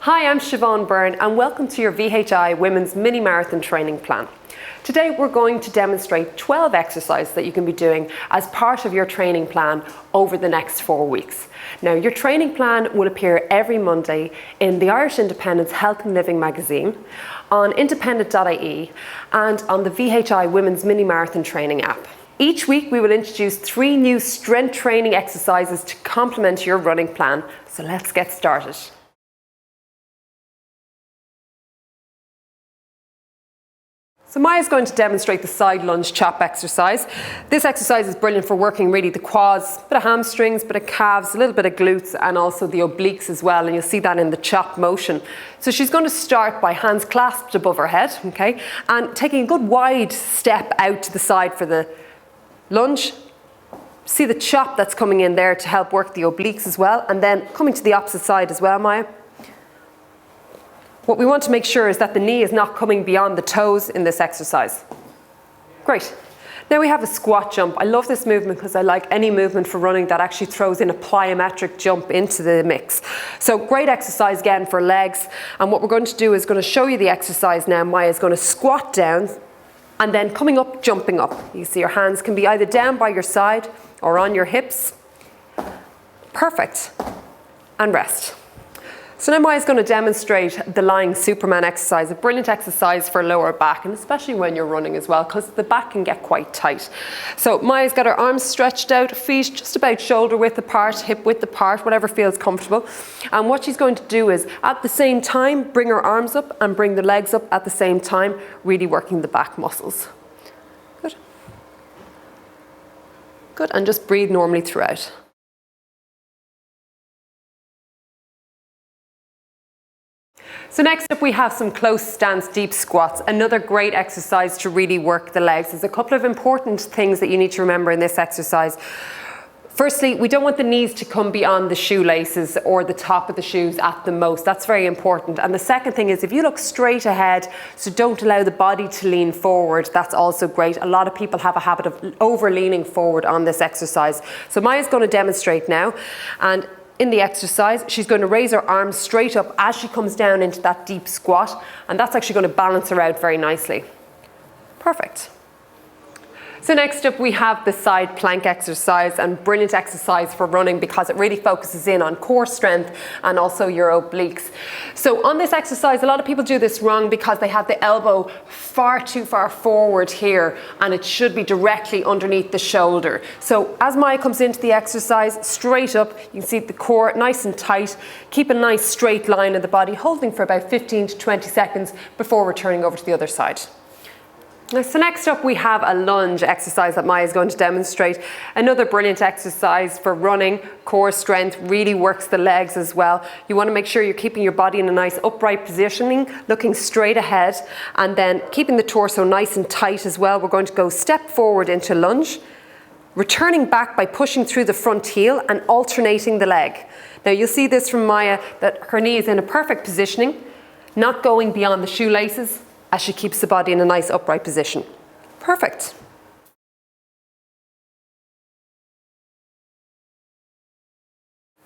Hi, I'm Siobhan Byrne and welcome to your VHi Women's Mini Marathon Training Plan. Today we're going to demonstrate 12 exercises that you can be doing as part of your training plan over the next 4 weeks. Now, your training plan will appear every Monday in the Irish Independent's Health and Living magazine, on independent.ie and on the VHi Women's Mini Marathon Training app. Each week we will introduce 3 new strength training exercises to complement your running plan. So let's get started. So Maya's going to demonstrate the side lunge chop exercise. This exercise is brilliant for working really the quads, bit of hamstrings, bit of calves, a little bit of glutes and also the obliques as well, and you'll see that in the chop motion. So she's going to start by hands clasped above her head, okay, and taking a good wide step out to the side for the lunge. See the chop that's coming in there to help work the obliques as well, and then coming to the opposite side as well, Maya. What we want to make sure is that the knee is not coming beyond the toes in this exercise. Great. Now we have a squat jump. I love this movement because I like any movement for running that actually throws in a plyometric jump into the mix. So great exercise again for legs. And what we're going to do is going to show you the exercise now. Maya is going to squat down and then coming up, jumping up. You see your hands can be either down by your side or on your hips. Perfect. And rest. So now Maya's going to demonstrate the lying Superman exercise, a brilliant exercise for lower back, and especially when you're running as well, because the back can get quite tight. So Maya's got her arms stretched out, feet just about shoulder width apart, hip width apart, whatever feels comfortable. And what she's going to do is, at the same time, bring her arms up and bring the legs up at the same time, really working the back muscles. Good. Good, and just breathe normally throughout. So next up we have some close stance deep squats, another great exercise to really work the legs. There's a couple of important things that you need to remember in this exercise. Firstly, we don't want the knees to come beyond the shoelaces or the top of the shoes at the most. That's very important. And the second thing is if you look straight ahead, so don't allow the body to lean forward, that's also great. A lot of people have a habit of over leaning forward on this exercise. So Maya's going to demonstrate now, and in the exercise, she's going to raise her arms straight up as she comes down into that deep squat, and that's actually going to balance her out very nicely. Perfect. So next up we have the side plank exercise, and brilliant exercise for running because it really focuses in on core strength and also your obliques. So on this exercise, a lot of people do this wrong because they have the elbow far too far forward here, and it should be directly underneath the shoulder. So as Maya comes into the exercise, straight up, you can see the core nice and tight. Keep a nice straight line in the body, holding for about 15 to 20 seconds before returning over to the other side. So next up we have a lunge exercise that Maya is going to demonstrate. Another brilliant exercise for running, core strength, really works the legs as well. You want to make sure you're keeping your body in a nice upright positioning, looking straight ahead, and then keeping the torso nice and tight as well. We're going to go step forward into lunge, returning back by pushing through the front heel and alternating the leg. Now you'll see this from Maya that her knee is in a perfect positioning, not going beyond the shoelaces, as she keeps the body in a nice upright position. Perfect.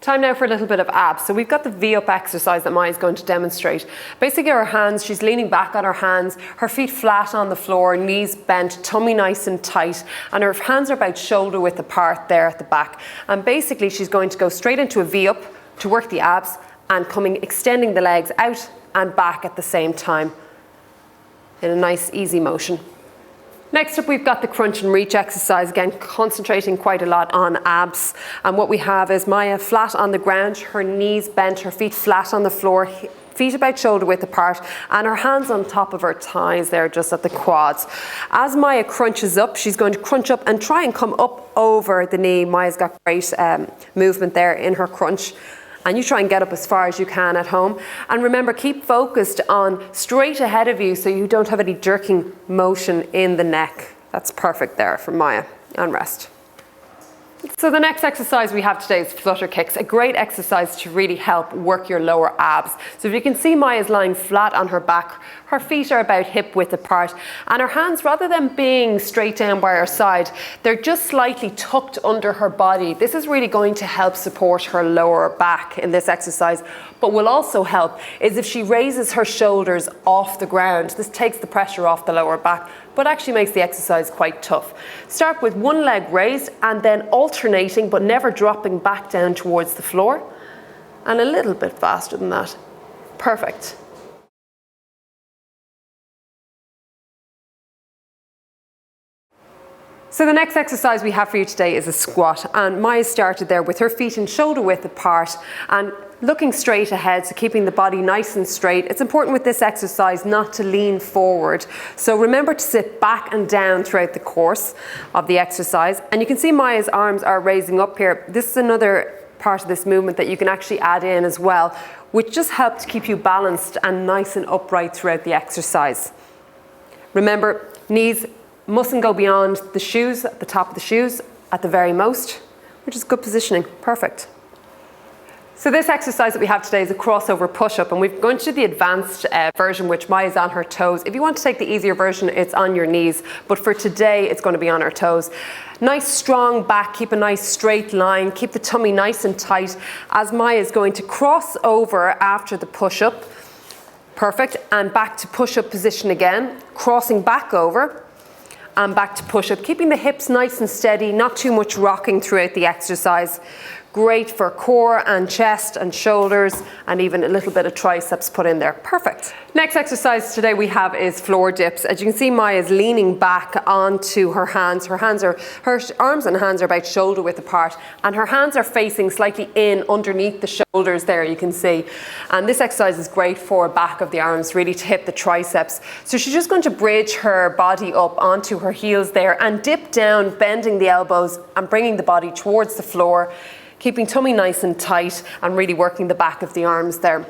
Time now for a little bit of abs. So we've got the V-up exercise that Maya's going to demonstrate. Basically her hands, she's leaning back on her hands, her feet flat on the floor, knees bent, tummy nice and tight, and her hands are about shoulder width apart there at the back. And basically she's going to go straight into a V-up to work the abs and extending the legs out and back at the same time, in a nice easy motion. Next up we've got the crunch and reach exercise, again concentrating quite a lot on abs. And what we have is Maya flat on the ground, her knees bent, her feet flat on the floor, feet about shoulder width apart, and her hands on top of her thighs there just at the quads. As Maya crunches up, she's going to crunch up and try and come up over the knee. Maya's got great movement there in her crunch. And you try and get up as far as you can at home. And remember, keep focused on straight ahead of you so you don't have any jerking motion in the neck. That's perfect there for Maya. And rest. So the next exercise we have today is Flutter Kicks, a great exercise to really help work your lower abs. So if you can see, Maya's lying flat on her back, her feet are about hip width apart, and her hands, rather than being straight down by her side, they're just slightly tucked under her body. This is really going to help support her lower back in this exercise, but will also help is if she raises her shoulders off the ground. This takes the pressure off the lower back, but actually makes the exercise quite tough. Start with one leg raised and then alternating, but never dropping back down towards the floor. And a little bit faster than that. Perfect. So the next exercise we have for you today is a squat, and Maya started there with her feet and shoulder width apart and looking straight ahead, so keeping the body nice and straight. It's important with this exercise not to lean forward. So remember to sit back and down throughout the course of the exercise. And you can see Maya's arms are raising up here. This is another part of this movement that you can actually add in as well, which just helps keep you balanced and nice and upright throughout the exercise. Remember, knees mustn't go beyond the shoes, at the top of the shoes at the very most, which is good positioning. Perfect. So this exercise that we have today is a crossover push-up, and we're going to do the advanced version, which Maya's on her toes. If you want to take the easier version, it's on your knees, but for today it's going to be on her toes. Nice strong back, keep a nice straight line, keep the tummy nice and tight as Maya is going to cross over after the push-up. Perfect, and back to push-up position again, crossing back over and back to push-up, keeping the hips nice and steady, not too much rocking throughout the exercise. Great for core and chest and shoulders, and even a little bit of triceps put in there. Perfect. Next exercise today we have is floor dips. As you can see, Maya is leaning back onto her hands. Her arms and hands are about shoulder width apart, and her hands are facing slightly in underneath the shoulders there, you can see. And this exercise is great for back of the arms, really to hit the triceps. So she's just going to bridge her body up onto her heels there and dip down, bending the elbows and bringing the body towards the floor, keeping tummy nice and tight and really working the back of the arms there.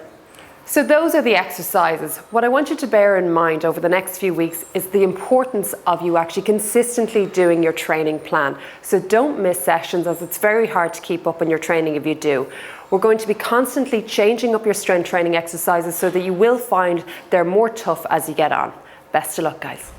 So those are the exercises. What I want you to bear in mind over the next few weeks is the importance of you actually consistently doing your training plan. So don't miss sessions, as it's very hard to keep up on your training if you do. We're going to be constantly changing up your strength training exercises so that you will find they're more tough as you get on. Best of luck, guys.